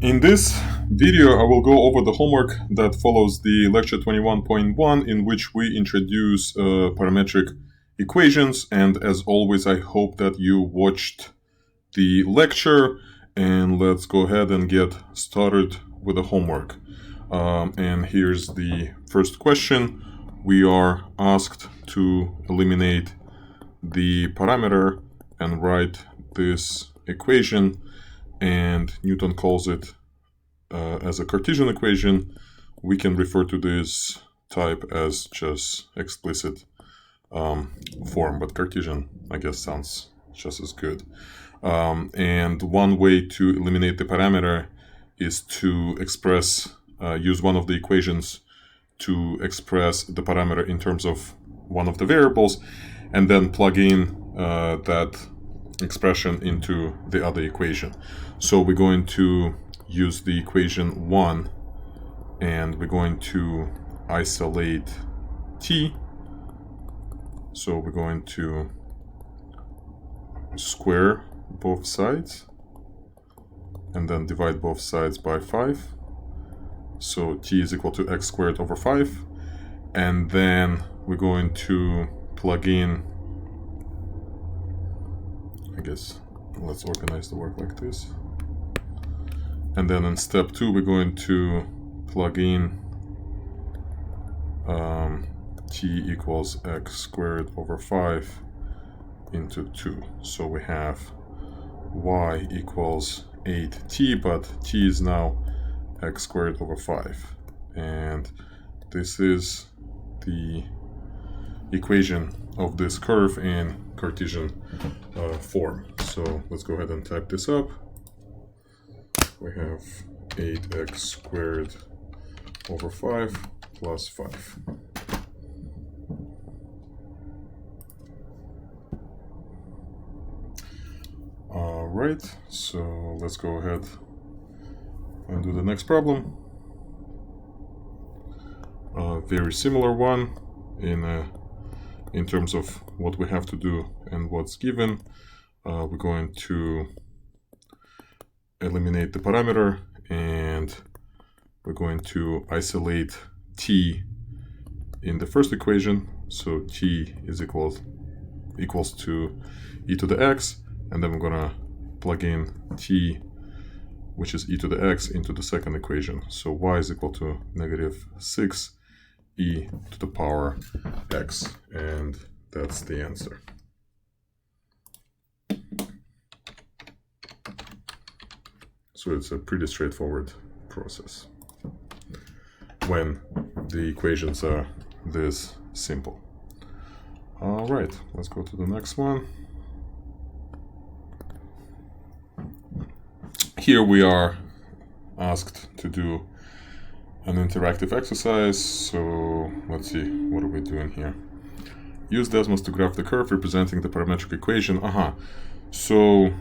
In this video, I will go over the homework that follows the lecture 21.1, in which we introduce parametric equations. And as always, I hope that you watched the lecture, and let's go ahead and get started with the homework. And here's the first question. We are asked to eliminate the parameter and write this equation, and Newton calls it as a Cartesian equation. We can refer to this type as just explicit form, but Cartesian, I guess, sounds just as good. And one way to eliminate the parameter is to use one of the equations to express the parameter in terms of one of the variables, and then plug in that expression into the other equation. So we're going to use the equation 1, and we're going to isolate t. So we're going to square both sides and then divide both sides by 5. So t is equal to x squared over 5. And then we're going to plug in, I guess, let's organize the work like this. And then in step 2, we're going to plug in t equals x squared over 5 into 2. So we have y equals 8t, but t is now x squared over 5. And this is the equation of this curve in Cartesian form. So let's go ahead and type this up. We have 8x squared over 5 plus 5. All right, so let's go ahead and do the next problem. A very similar one in terms of what we have to do and what's given. We're going to eliminate the parameter, and we're going to isolate t in the first equation. So t is equals to e to the x, and then we're gonna plug in t, which is e to the x, into the second equation. So y is equal to negative 6 e to the power x, and that's the answer. So it's a pretty straightforward process when the equations are this simple. All right, let's go to the next one. Here we are asked to do an interactive exercise. So let's see, what are we doing here? Use Desmos to graph the curve representing the parametric equation. So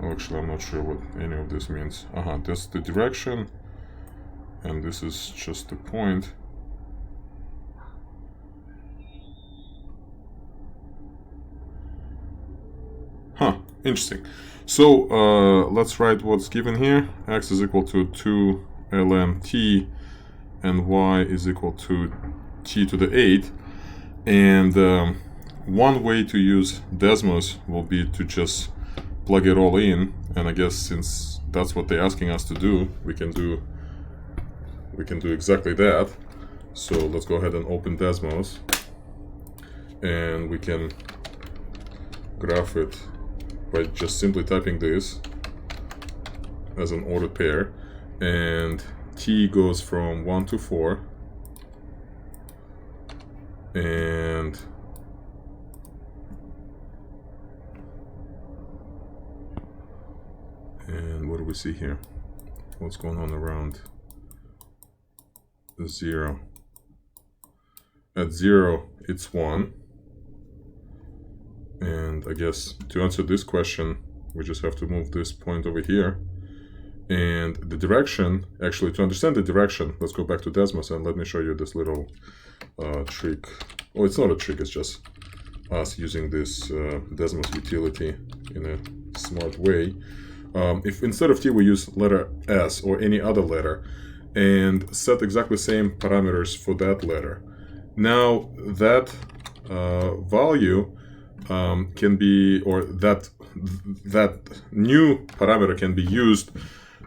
actually, I'm not sure what any of this means. That's the direction, and this is just the point. Interesting. So let's write what's given here. X is equal to 2 ln t, and y is equal to t to the 8. And one way to use Desmos will be to just plug it all in, and I guess since that's what they're asking us to do, we can do exactly that. So let's go ahead and open Desmos, and we can graph it by just simply typing this as an ordered pair, and t goes from 1 to 4, and what do we see here? What's going on around 0? At 0, it's 1. And I guess to answer this question, we just have to move this point over here. And the direction, actually, to understand the direction, let's go back to Desmos and let me show you this little trick. Oh, it's not a trick, it's just us using this Desmos utility in a smart way. if instead of t we use letter s or any other letter and set exactly the same parameters for that letter, now that value can be, or that new parameter can be used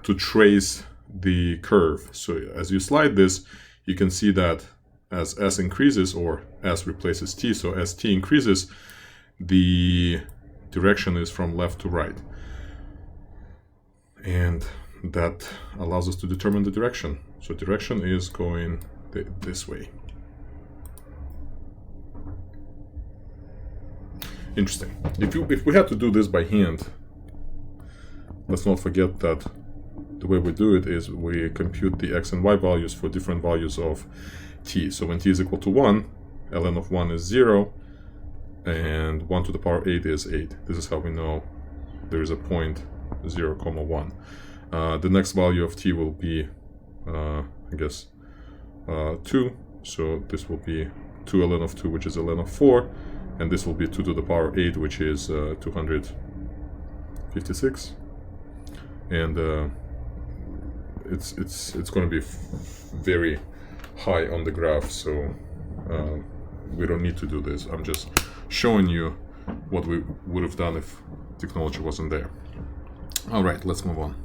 to trace the curve. So as you slide this, you can see that as s increases, or s replaces t, so as t increases, the direction is from left to right. And that allows us to determine the direction. So direction is going this way. Interesting. If we had to do this by hand, let's not forget that the way we do it is we compute the x and y values for different values of t. So when t is equal to 1, ln of 1 is 0, and 1 to the power 8 is 8. This is how we know there is a point 0, 1. The next value of t will be, I guess, 2. So this will be 2 ln of 2, which is ln of 4. And this will be 2 to the power 8, which is 256. And it's going to be very high on the graph, so we don't need to do this. I'm just showing you what we would have done if technology wasn't there. All right, let's move on.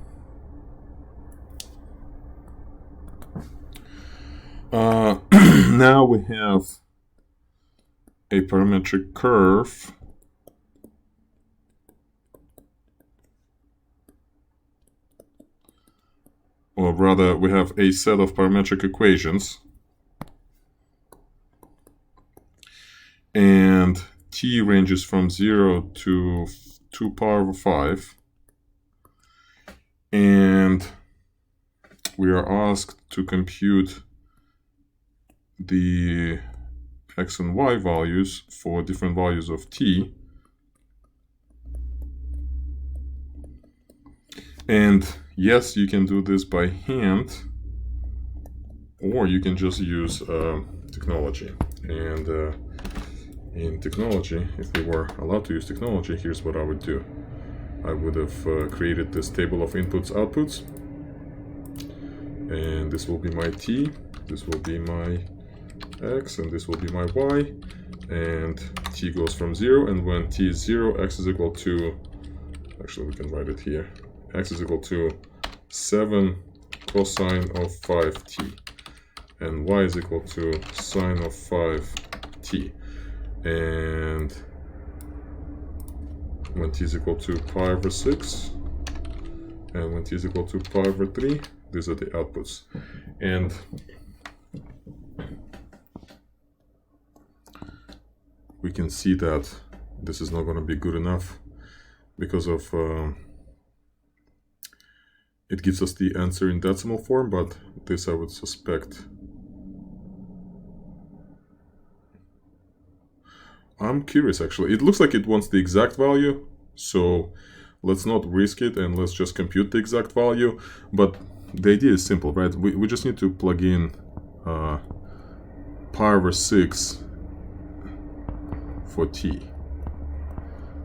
Now we have a parametric curve or rather we have a set of parametric equations, and t ranges from 0 to 2 power over 5, and we are asked to compute the x and y values for different values of t. And yes, you can do this by hand, or you can just use technology. And in technology, if we were allowed to use technology, here's what I would do. I would have created this table of inputs, outputs, and this will be my t, this will be my x, and this will be my y, and t goes from 0, and when t is 0, x is equal to, actually we can write it here, x is equal to 7 cosine of 5t, and y is equal to sine of 5t, and when t is equal to pi over 6, and when t is equal to pi over 3, these are the outputs. And we can see that this is not going to be good enough because of it gives us the answer in decimal form, but this I would suspect. I'm curious actually. It looks like it wants the exact value, so let's not risk it and let's just compute the exact value. But the idea is simple, right? We just need to plug in pi over 6 for t.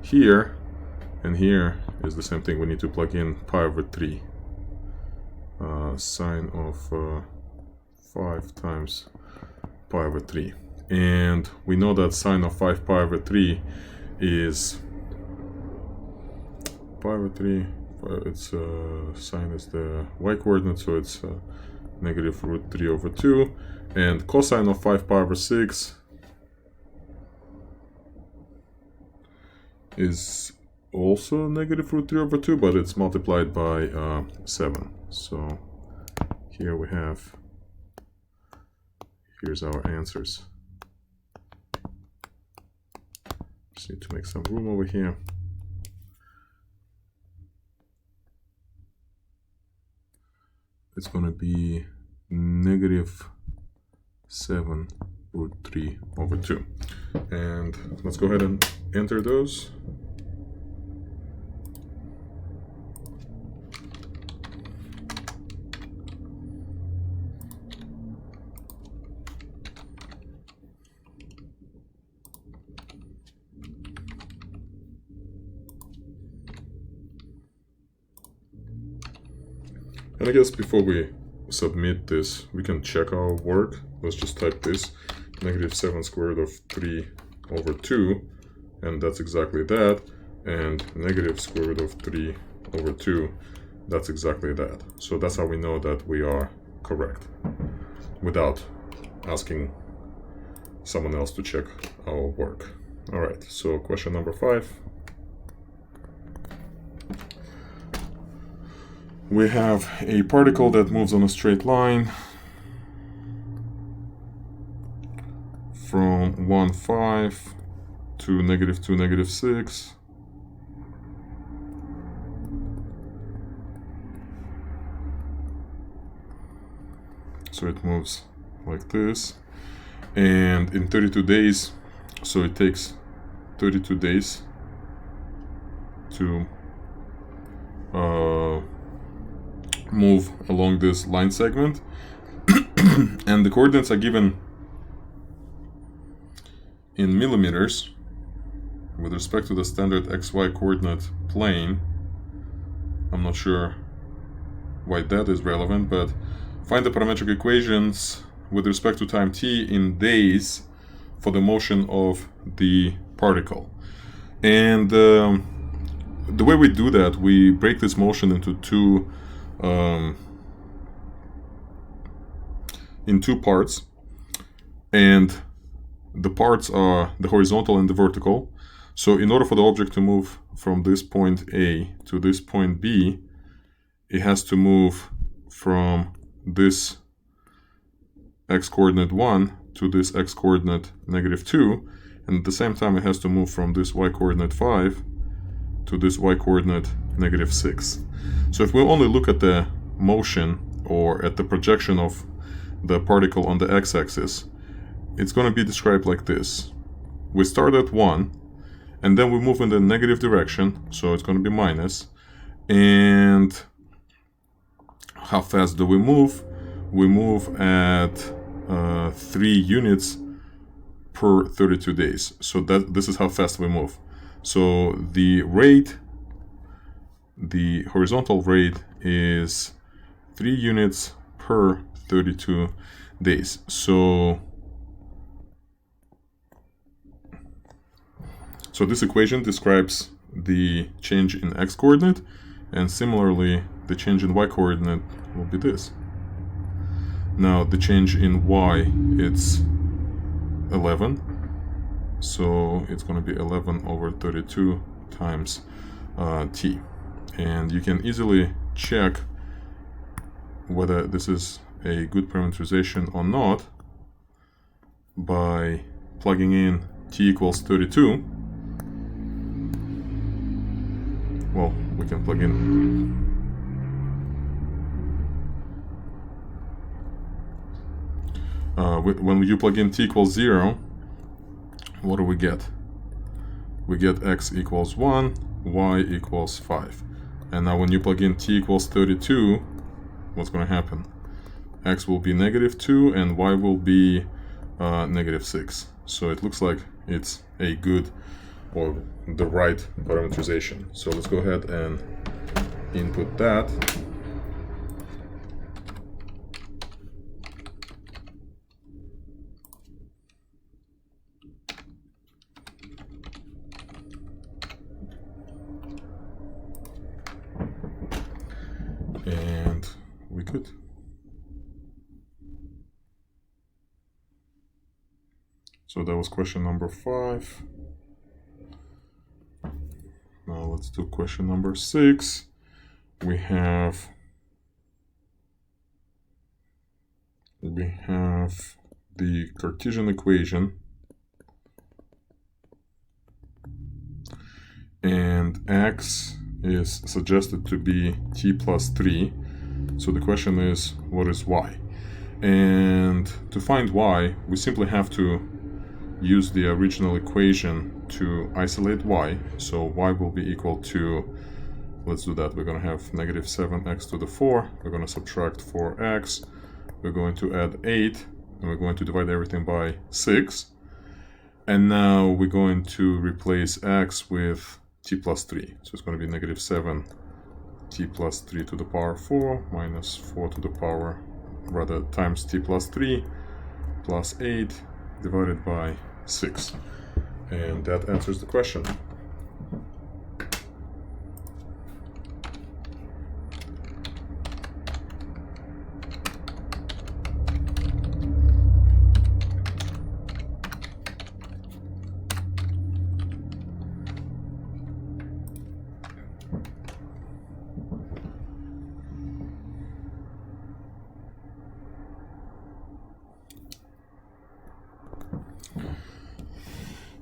Here and here is the same thing. We need to plug in pi over 3. Sine of 5 times pi over 3. And we know that sine of 5 pi over 3 is pi over 3. It's sine is the y coordinate, so it's negative root 3 over 2. And cosine of 5 pi over 6 is also negative root 3 over 2, but it's multiplied by 7. So here we have, here's our answers. Just need to make some room over here. It's going to be negative 7 root 3 over 2. And let's go ahead and enter those. And I guess before we submit this, we can check our work. Let's just type this, -7 square root of 3 over 2, and that's exactly that. And negative square root of 3 over 2, that's exactly that. So that's how we know that we are correct, without asking someone else to check our work. All right, so question number 5. We have a particle that moves on a straight line from 1, 5 to -2, -6. So it moves like this. And in 32 days, so it takes 32 days to move along this line segment. And the coordinates are given in millimeters with respect to the standard XY coordinate plane. I'm not sure why that is relevant, but find the parametric equations with respect to time t in days for the motion of the particle. And the way we do that, we break this motion into two parts, and the parts are the horizontal and the vertical. So in order for the object to move from this point A to this point B, it has to move from this x-coordinate 1 to this x-coordinate -2, and at the same time it has to move from this y-coordinate 5 to this y-coordinate -6. So if we only look at the motion or at the projection of the particle on the x-axis, it's going to be described like this. We start at 1, and then we move in the negative direction, so it's going to be minus. And how fast do we move? We move at 3 units per 32 days. So this is how fast we move. So the rate, the horizontal rate is 3 units per 32 days. So this equation describes the change in x-coordinate, and similarly the change in y-coordinate will be this. Now the change in y, it's 11, so it's going to be 11 over 32 times t. And you can easily check whether this is a good parameterization or not by plugging in t equals 32. Well, we can plug in when you plug in t equals 0, what do we get? We get x equals 1, y equals 5. And now when you plug in t equals 32, what's going to happen? X will be -2 and y will be -6. So it looks like it's a good or the right parameterization. So let's go ahead and input that. And we could. So that was question number 5. Now let's do question number 6. We have the Cartesian equation, and x is suggested to be t plus 3. So the question is, what is y? And to find y, we simply have to use the original equation to isolate y. So y will be equal to, let's do that. We're going to have -7x to the 4. We're going to subtract 4x. We're going to add 8. And we're going to divide everything by 6. And now we're going to replace x with t plus 3. So it's going to be -7 t plus 3 to the power 4 minus 4 to the power, rather, times t plus 3 plus 8 divided by 6. And that answers the question.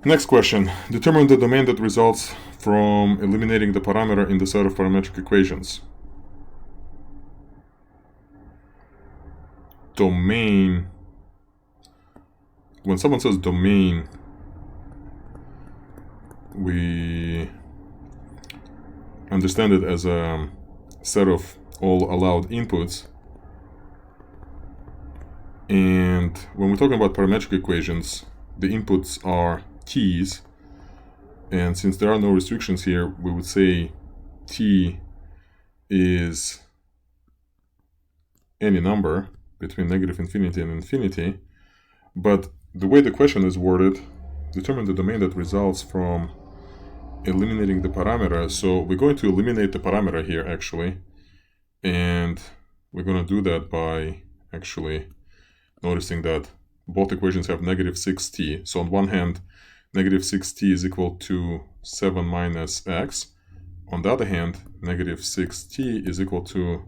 Next question. Determine the domain that results from eliminating the parameter in the set of parametric equations. Domain. When someone says domain, we understand it as a set of all allowed inputs. And when we're talking about parametric equations, the inputs are t's, and since there are no restrictions here, we would say t is any number between negative infinity and infinity. But the way the question is worded, determine the domain that results from eliminating the parameter. So we're going to eliminate the parameter here actually, and we're going to do that by actually noticing that both equations have negative 6t. So on one hand, negative 6t is equal to 7 minus x. On the other hand, negative 6t is equal to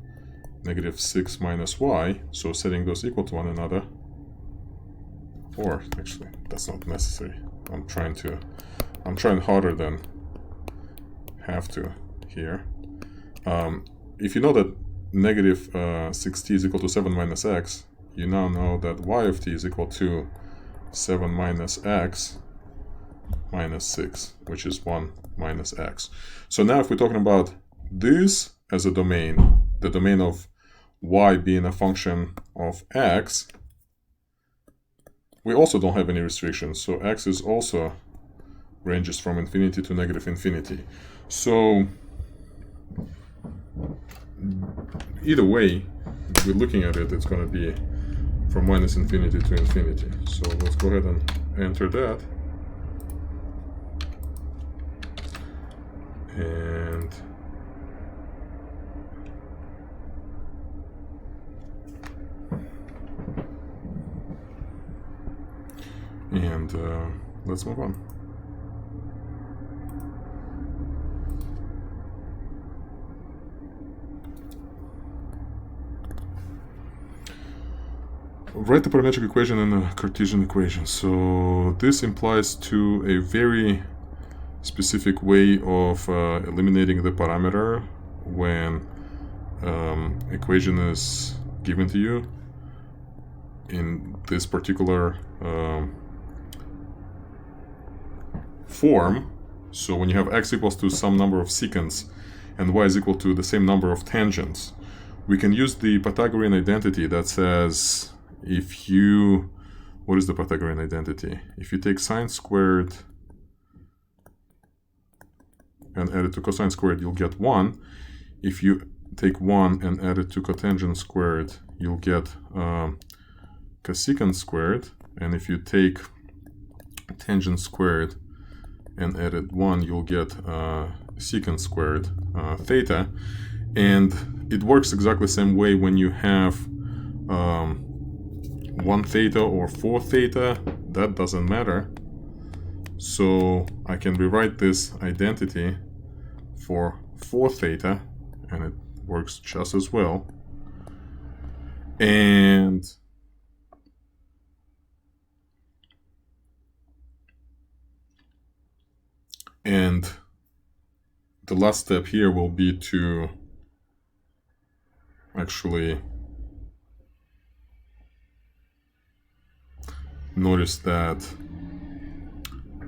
negative 6 minus y. So setting those equal to one another. Or actually, that's not necessary. I'm trying harder than have to here. If you know that negative 6t is equal to 7 minus x, you now know that y of t is equal to 7 minus x minus 6, which is 1 minus x. So now if we're talking about this as a domain, the domain of y being a function of x, we also don't have any restrictions. So x is also ranges from infinity to negative infinity. So either way we're looking at it, it's going to be from minus infinity to infinity. So let's go ahead and enter that. And let's move on. Write the parametric equation in a Cartesian equation. So this implies to a very specific way of eliminating the parameter when equation is given to you in this particular form. So when you have x equals to some number of secants and y is equal to the same number of tangents, we can use the Pythagorean identity that says if you, what is the Pythagorean identity? If you take sine squared and add it to cosine squared, you'll get 1. If you take 1 and add it to cotangent squared, you'll get cosecant squared. And if you take tangent squared and add it 1, you'll get secant squared theta. And it works exactly the same way when you have 1 theta or 4 theta. That doesn't matter. So I can rewrite this identity for 4 theta, and it works just as well. And the last step here will be to actually notice that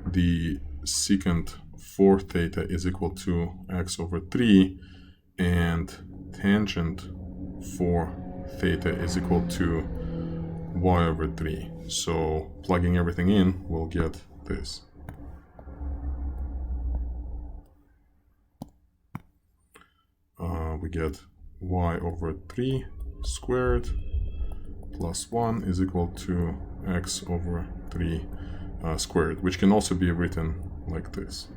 the secant 4 theta is equal to x over 3 and tangent 4 theta is equal to y over 3. So plugging everything in, we'll get this. We get y over 3 squared plus 1 is equal to x over 3 squared, which can also be written like this.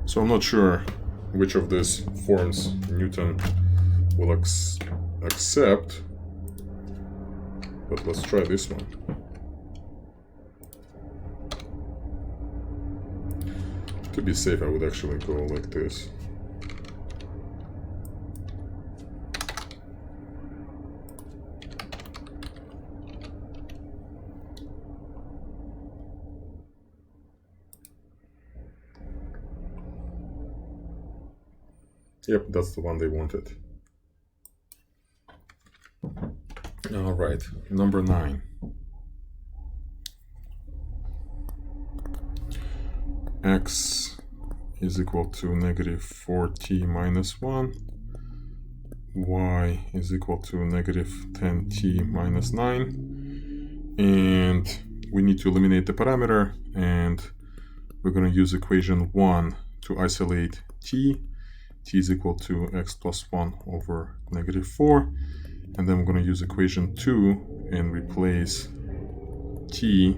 So I'm not sure which of these forms Newton will accept, but let's try this one. To be safe, I would actually go like this. Yep, that's the one they wanted. All right, number 9. X is equal to negative 4t minus 1. Y is equal to negative 10t minus 9. And we need to eliminate the parameter, and we're going to use equation 1 to isolate t. T is equal to x plus 1 over negative 4. And then we're going to use equation 2 and replace t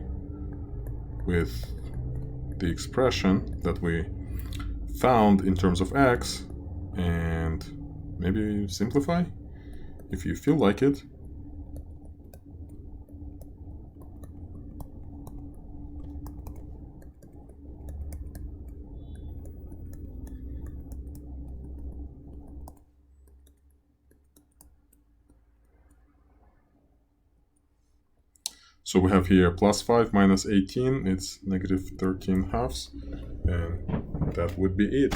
with the expression that we found in terms of x, and maybe simplify if you feel like it. So we have here plus 5 minus 18, it's negative 13 halves, and that would be it.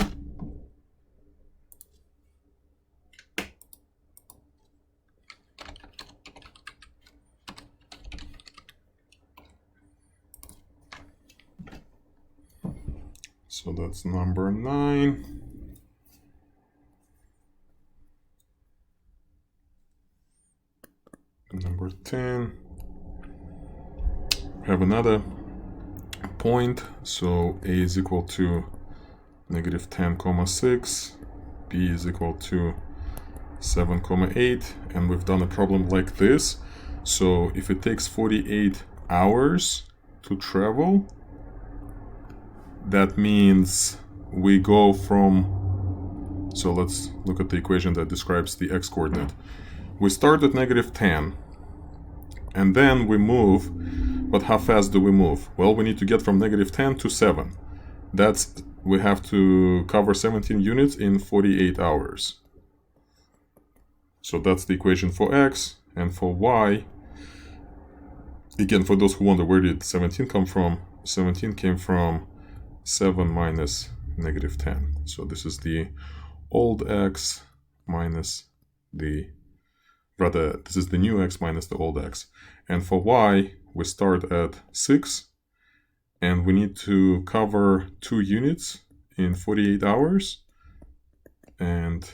So that's number 9. Number 10. We have another point, so a is equal to negative 10,6, b is equal to 7,8, and we've done a problem like this. So if it takes 48 hours to travel, that means we go from, so let's look at the equation that describes the x-coordinate. We start at negative 10, and then we move, but how fast do we move? Well, we need to get from negative 10 to 7. We have to cover 17 units in 48 hours. So that's the equation for x, and for y, again, for those who wonder where did 17 come from, 17 came from 7 minus negative 10. So this is the old x minus the, rather, this is the new x minus the old x. And for y, we start at 6, and we need to cover 2 units in 48 hours, and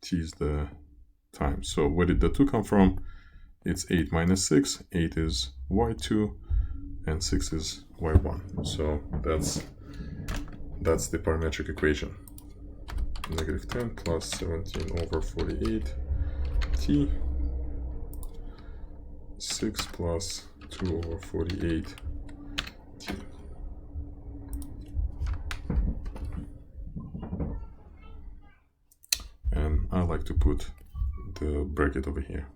t is the time. So where did the 2 come from? It's 8 minus 6. 8 is y2, and 6 is y1. So that's the parametric equation. Negative 10 plus 17 over 48 t, 6 plus 2 over 48 t. And I like to put the bracket over here.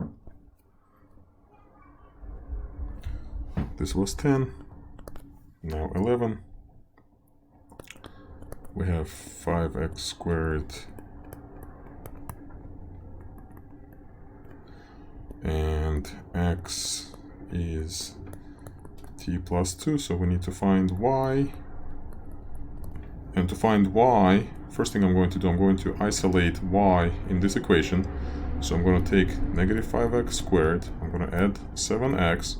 This was 10, now 11. We have 5x squared and x is t plus 2, so we need to find y. And to find y, first thing I'm going to do, I'm going to isolate y in this equation. So I'm going to take negative 5x squared, I'm going to add 7x,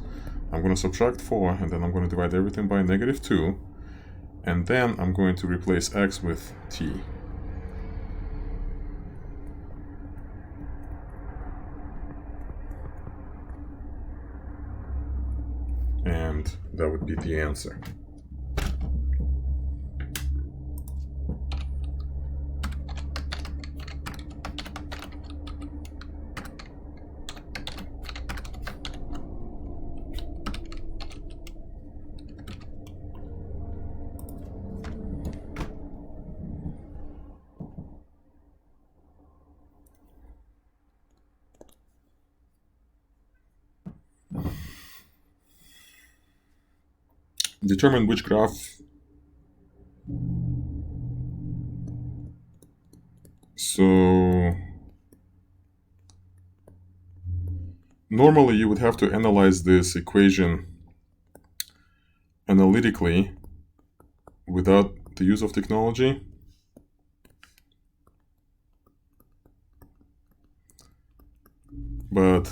I'm going to subtract 4, and then I'm going to divide everything by negative 2. And then I'm going to replace x with t. And that would be the answer. determine which graph. So normally you would have to analyze this equation analytically without the use of technology. But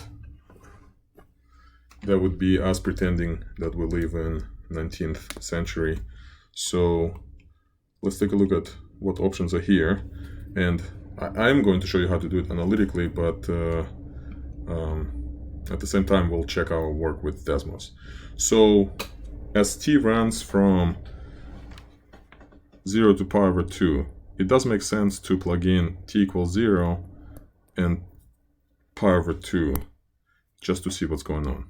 that would be us pretending that we live in 19th century. So let's take a look at what options are here. And I'm going to show you how to do it analytically, but at the same time, we'll check our work with Desmos. So as t runs from 0 to pi over 2, it does make sense to plug in t equals 0 and pi over 2 just to see what's going on.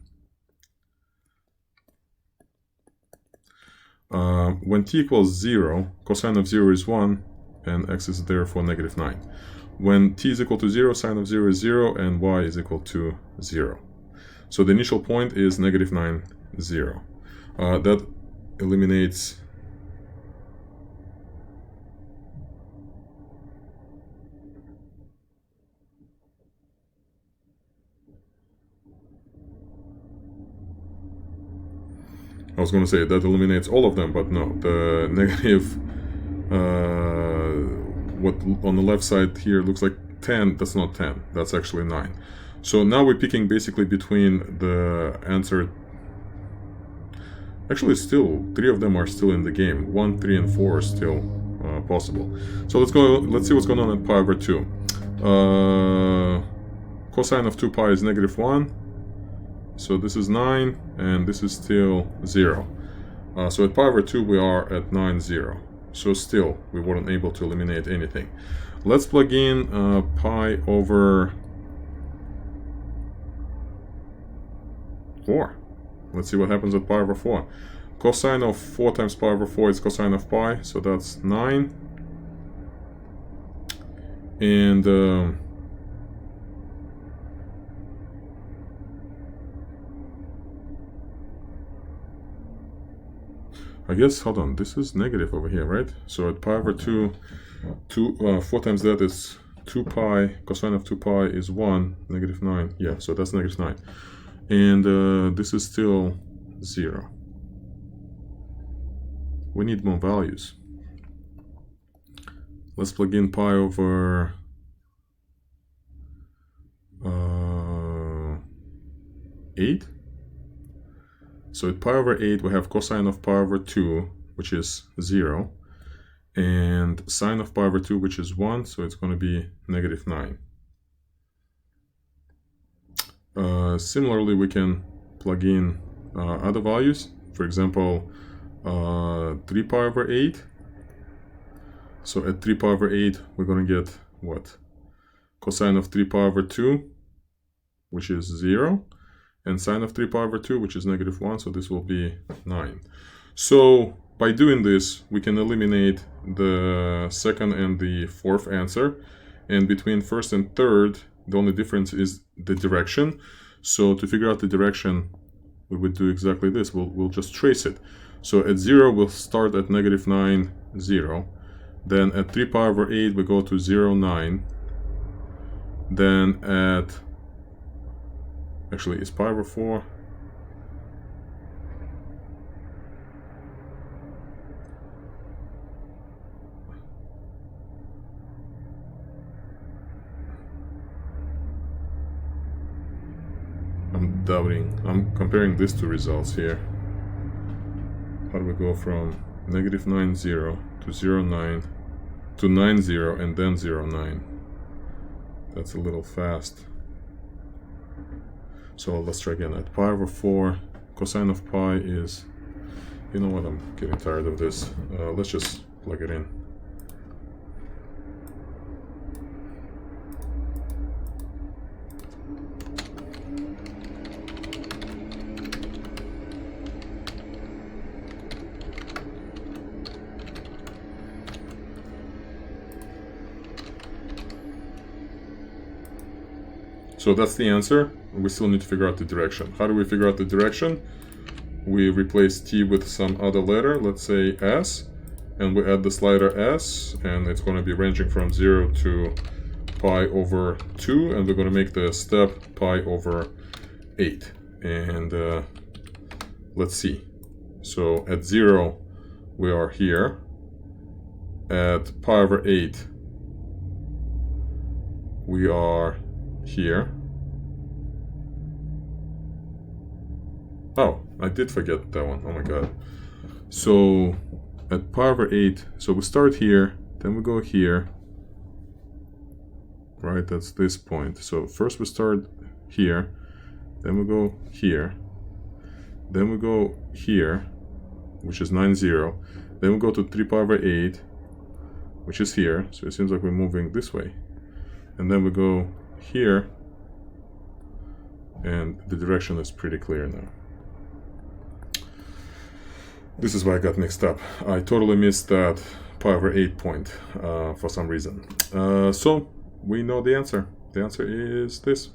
When t equals 0, cosine of 0 is 1 and x is therefore negative 9. When t is equal to 0, sine of 0 is 0 and y is equal to 0. So the initial point is negative 9, 0. That eliminates I was going to say that eliminates all of them, but no, the negative, what on the left side here looks like 10, that's not 10, that's actually 9. So now we're picking basically between the answer. Actually, still, 3 of them are still in the game. 1, 3, and 4 are still possible. So let's see what's going on at pi over 2. Cosine of 2 pi is negative 1. So this is 9, and this is still 0. So at pi over 2, we are at 9, 0. So still, we weren't able to eliminate anything. Let's plug in pi over 4. Let's see what happens at pi over 4. Cosine of 4 times pi over 4 is cosine of pi, so that's 9. And I guess, hold on, this is negative over here, right? So at pi over 2, 4 times that is 2 pi, cosine of 2 pi is 1, negative 9. Yeah, so that's negative 9. And this is still 0. We need more values. Let's plug in pi over 8. So at pi over 8, we have cosine of pi over 2, which is 0, and sine of pi over 2, which is 1, so it's going to be negative 9. Similarly, we can plug in other values. For example, 3 pi over 8. So at 3 pi over 8, we're going to get what? Cosine of 3 pi over 2, which is 0. And sine of 3 pi over 2, which is negative 1, so this will be 9. So by doing this, we can eliminate the second and the fourth answer. And between first and third, the only difference is the direction. So to figure out the direction, we would do exactly this. We'll just trace it. So at 0, we'll start at negative 9, 0. Then at 3 pi over 8, we go to 0, 9. Then at... Actually, it's pi over 4. I'm doubting. I'm comparing these two results here. How do we go from negative 9, 0 to 0, 9 to 9, 0 and then 0, 9? That's a little fast. So let's try again. At pi over 4, cosine of pi is... You know what, I'm getting tired of this. Let's just plug it in. So that's the answer. We still need to figure out the direction. How do we figure out the direction? we replace t with some other letter, let's say s, and we add the slider s, and it's going to be ranging from 0 to pi over 2, and we're going to make the step pi over 8. And let's see. So at 0, we are here. At pi over 8, we are here. Oh, I did forget that one. Oh my god. So at pi over 8, so we start here, then we go here. Right, that's this point. So first we start here, then we go here, then we go here, which is 9, 0. Then we go to 3 pi over 8, which is here. So it seems like we're moving this way. And then we go here, and the direction is pretty clear now. This is why I got mixed up. I totally missed that pi over 8 point for some reason. So we know the answer. The answer is this.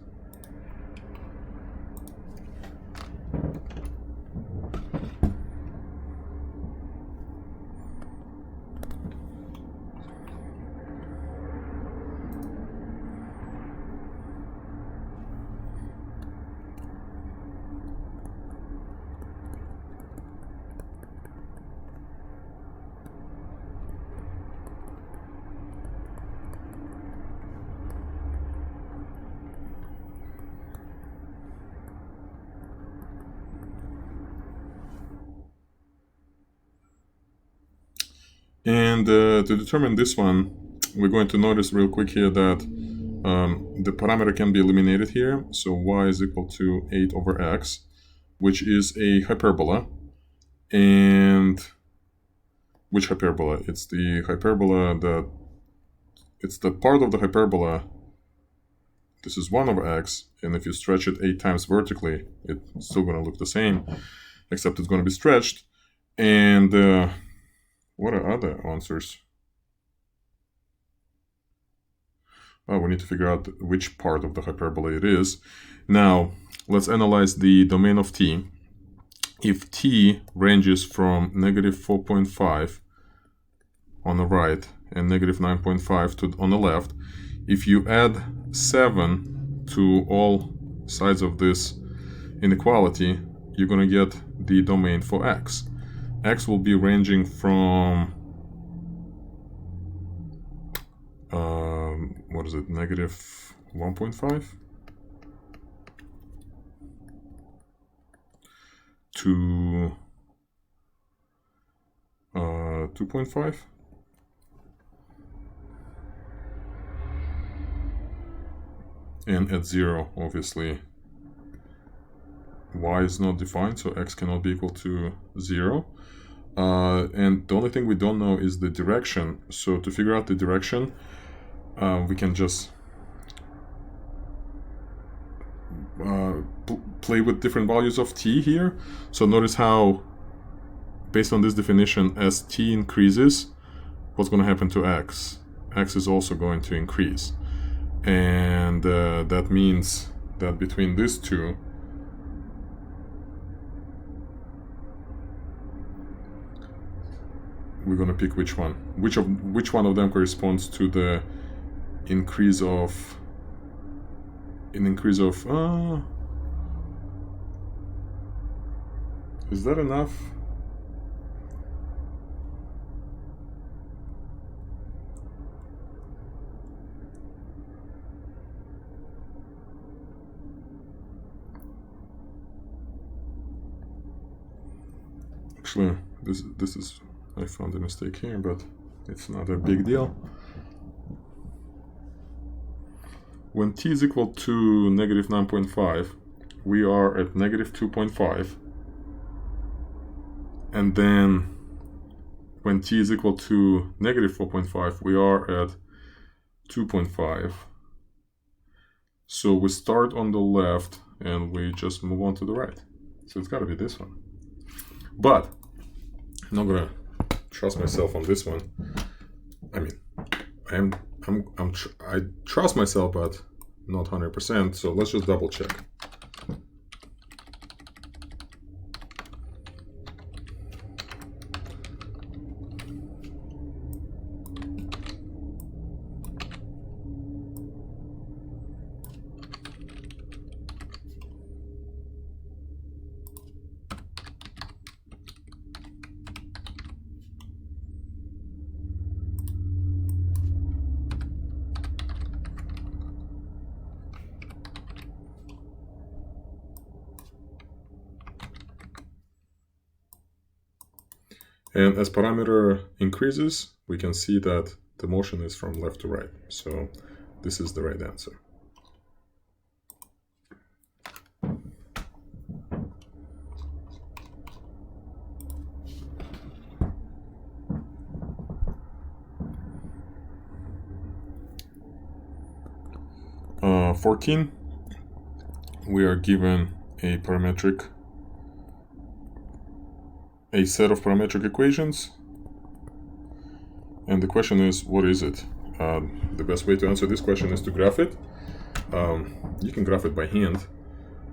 And to determine this one, we're going to notice real quick here that the parameter can be eliminated here. So y is equal to 8 over x, which is a hyperbola. And which hyperbola? It's the hyperbola that, it's the part of the hyperbola. This is 1 over x, and if you stretch it 8 times vertically, it's still going to look the same, except it's going to be stretched. And what are other answers? Oh, we need to figure out which part of the hyperbola it is. Now, let's analyze the domain of t. If t ranges from negative 4.5 on the right and negative 9.5 on the left, if you add 7 to all sides of this inequality, you're going to get the domain for x. X will be ranging from, what is it, negative 1.5 to 2.5. And at 0, obviously, y is not defined, so x cannot be equal to 0. And the only thing we don't know is the direction. So to figure out the direction, we can just play with different values of t here. So notice how, based on this definition, as t increases, what's going to happen to x? X is also going to increase. And that means that between these two, we're going to pick which one. Which one of them corresponds to the increase of is that enough? Actually, this is, I found a mistake here, but it's not a big deal. When t is equal to negative 9.5, we are at negative 2.5. And then when t is equal to negative 4.5, we are at 2.5. So we start on the left and we just move on to the right. So it's got to be this one. But I'm not gonna trust myself on this one. I mean, I trust myself, but not 100%. So let's just double check. And as parameter increases, we can see that the motion is from left to right. So this is the right answer. Uh, 14, we are given a set of parametric equations, and the question is, what is it? The best way to answer this question is to graph it. You can graph it by hand,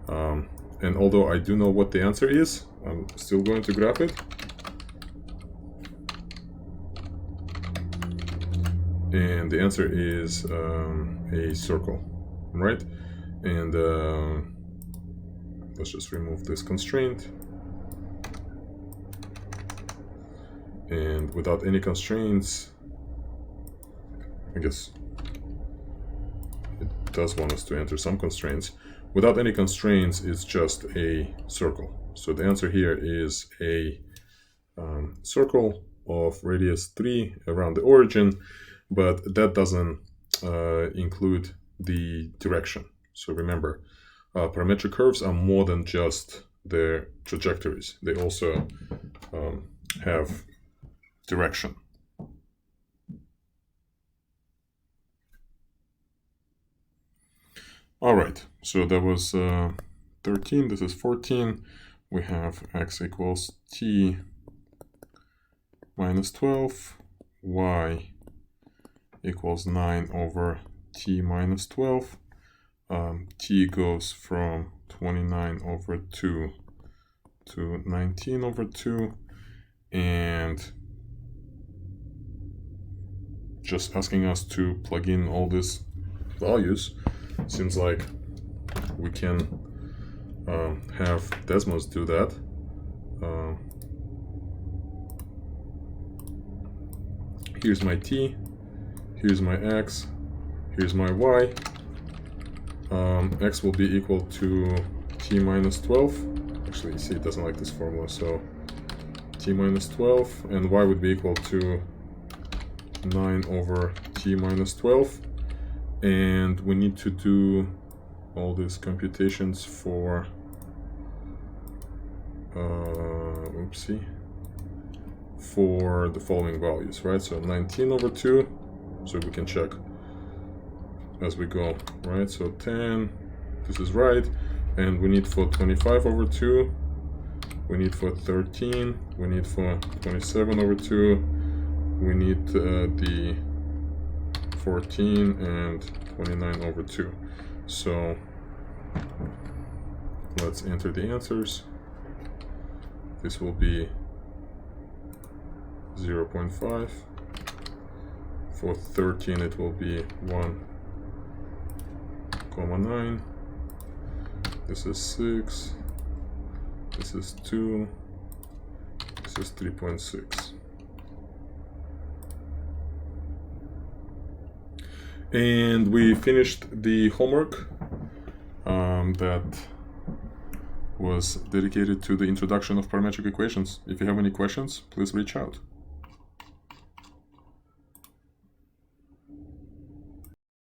and although I do know what the answer is, I'm still going to graph it. And the answer is a circle, right? And let's just remove this constraint. And without any constraints, I guess it does want us to enter some constraints. Without any constraints, it's just a circle. So the answer here is a circle of radius 3 around the origin, but that doesn't include the direction. So remember, parametric curves are more than just their trajectories. They also have direction. All right, so that was 13, this is 14. We have x equals t minus 12, y equals 9 over t minus 12. T goes from 29 over 2 to 19 over 2, and just asking us to plug in all these values. Seems like we can have Desmos do that. Here's my t, here's my x, here's my y. X will be equal to t minus 12. Actually, you see, it doesn't like this formula, so t minus 12, and y would be equal to 9 over t minus 12. And we need to do all these computations for for the following values, right? So 19 over 2, so we can check as we go, right? So 10, this is right, and we need for 25 over 2, we need for 13, we need for 27 over 2, we need the 14 and 29 over 2. So let's enter the answers. This will be 0.5. For 13 it will be 1,9. This is 6. This is 2. This is 3.6. And we finished the homework that was dedicated to the introduction of parametric equations. If you have any questions, please reach out.